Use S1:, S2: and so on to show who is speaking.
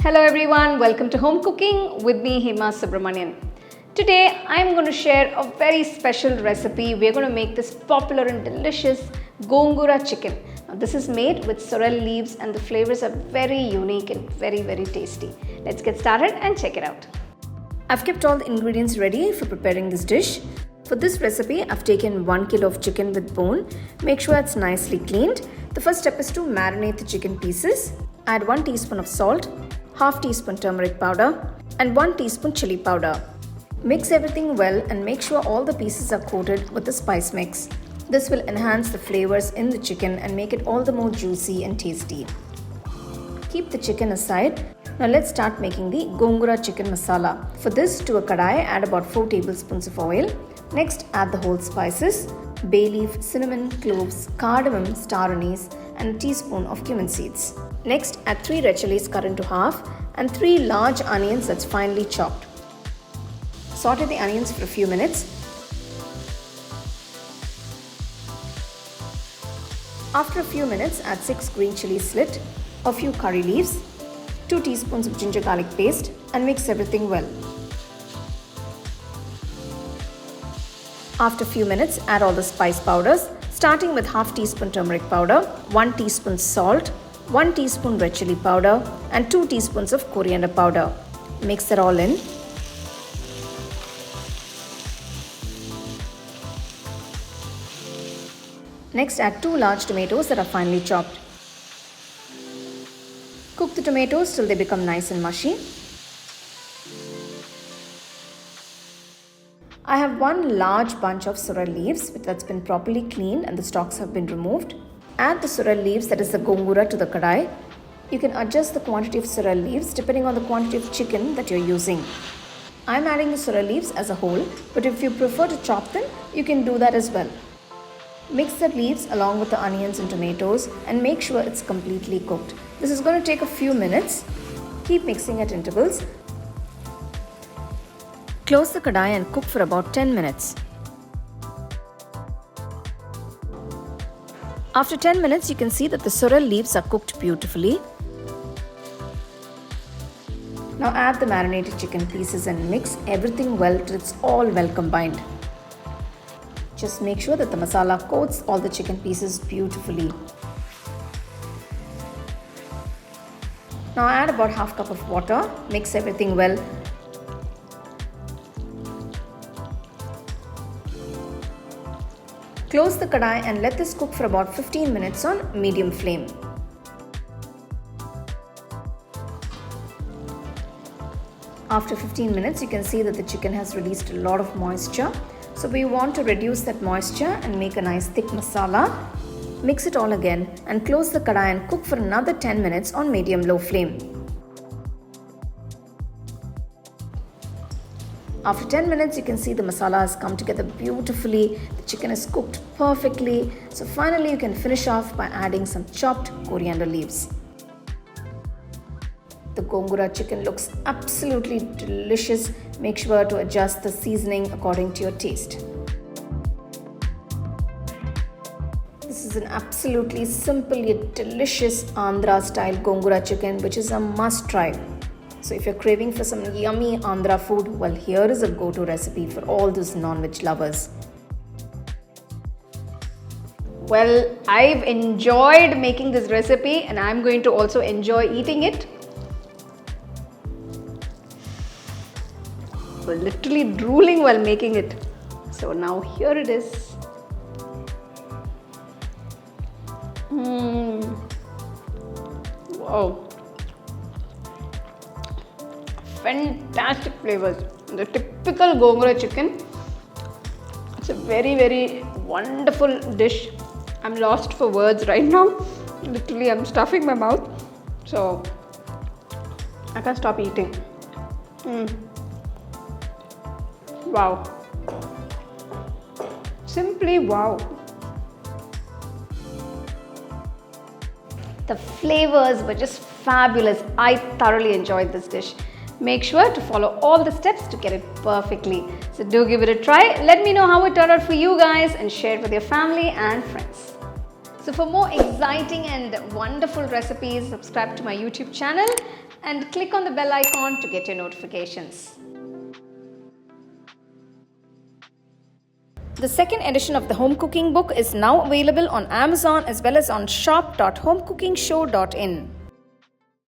S1: Hello everyone, welcome to Home Cooking with me Hema Subramanian. Today I'm going to share a very special recipe. We're going to make this popular and delicious Gongura chicken. Now, this is made with sorrel leaves and the flavors are very unique and very tasty. Let's get started and check it out. I've kept all the ingredients ready for preparing this dish. For this recipe, I've taken 1 kilo of chicken with bone. Make sure it's nicely cleaned. The first step is to marinate the chicken pieces. Add 1 teaspoon of salt, half teaspoon turmeric powder and 1 teaspoon chili powder. Mix everything well and make sure all the pieces are coated with the spice mix. This will enhance the flavors in the chicken and make it all the more juicy and tasty. Keep the chicken aside. Now let's start making the Gongura chicken masala. For this, to a kadai, add about 4 tablespoons of oil. Next, add the whole spices, bay leaf, cinnamon, cloves, cardamom, star anise and a teaspoon of cumin seeds. Next, add 3 red chilies cut into half and 3 large onions that's finely chopped. Saute the onions for a few minutes. After a few minutes, add 6 green chilies slit, a few curry leaves, 2 teaspoons of ginger garlic paste and mix everything well. After a few minutes, add all the spice powders, starting with half teaspoon turmeric powder, 1 teaspoon salt, 1 teaspoon red chili powder and 2 teaspoons of coriander powder. Mix it all in. Next, add 2 large tomatoes that are finely chopped. Cook the tomatoes till they become nice and mushy. I have 1 large bunch of sorrel leaves that's been properly cleaned and the stalks have been removed. Add the sorrel leaves, that is the gongura, to the kadai. You can adjust the quantity of sorrel leaves depending on the quantity of chicken that you're using. I'm adding the sorrel leaves as a whole, but if you prefer to chop them, you can do that as well. Mix the leaves along with the onions and tomatoes and make sure it's completely cooked. This is going to take a few minutes. Keep mixing at intervals. Close the kadai and cook for about 10 minutes. After 10 minutes, you can see that the sorrel leaves are cooked beautifully. Now add the marinated chicken pieces and mix everything well till it's all well combined. Just make sure that the masala coats all the chicken pieces beautifully. Now add about half cup of water. Mix everything well. Close the kadai and let this cook for about 15 minutes on medium flame. After 15 minutes, you can see that the chicken has released a lot of moisture. So we want to reduce that moisture and make a nice thick masala. Mix it all again and close the kadai and cook for another 10 minutes on medium-low flame. After 10 minutes, you can see the masala has come together beautifully. The chicken is cooked perfectly. So finally, you can finish off by adding some chopped coriander leaves. The Gongura chicken looks absolutely delicious. Make sure to adjust the seasoning according to your taste. This is an absolutely simple yet delicious Andhra style Gongura chicken, which is a must try. So if you're craving for some yummy Andhra food, well, here is a go-to recipe for all those non-veg lovers. Well, I've enjoyed making this recipe and I'm going to also enjoy eating it. We're literally drooling while making it. So now here it is. Wow. Fantastic flavors. The typical Gongura chicken. It's a very wonderful dish. I'm lost for words right now. Literally, I'm stuffing my mouth. So I can't stop eating. Wow. Simply wow. The flavors were just fabulous. I thoroughly enjoyed this dish. Make sure to follow all the steps to get it perfectly. So do give it a try. Let me know how it turned out for you guys and share it with your family and friends. So for more exciting and wonderful recipes, subscribe to my YouTube channel and click on the bell icon to get your notifications. The second edition of the home cooking book is now available on Amazon as well as on shop.homecookingshow.in.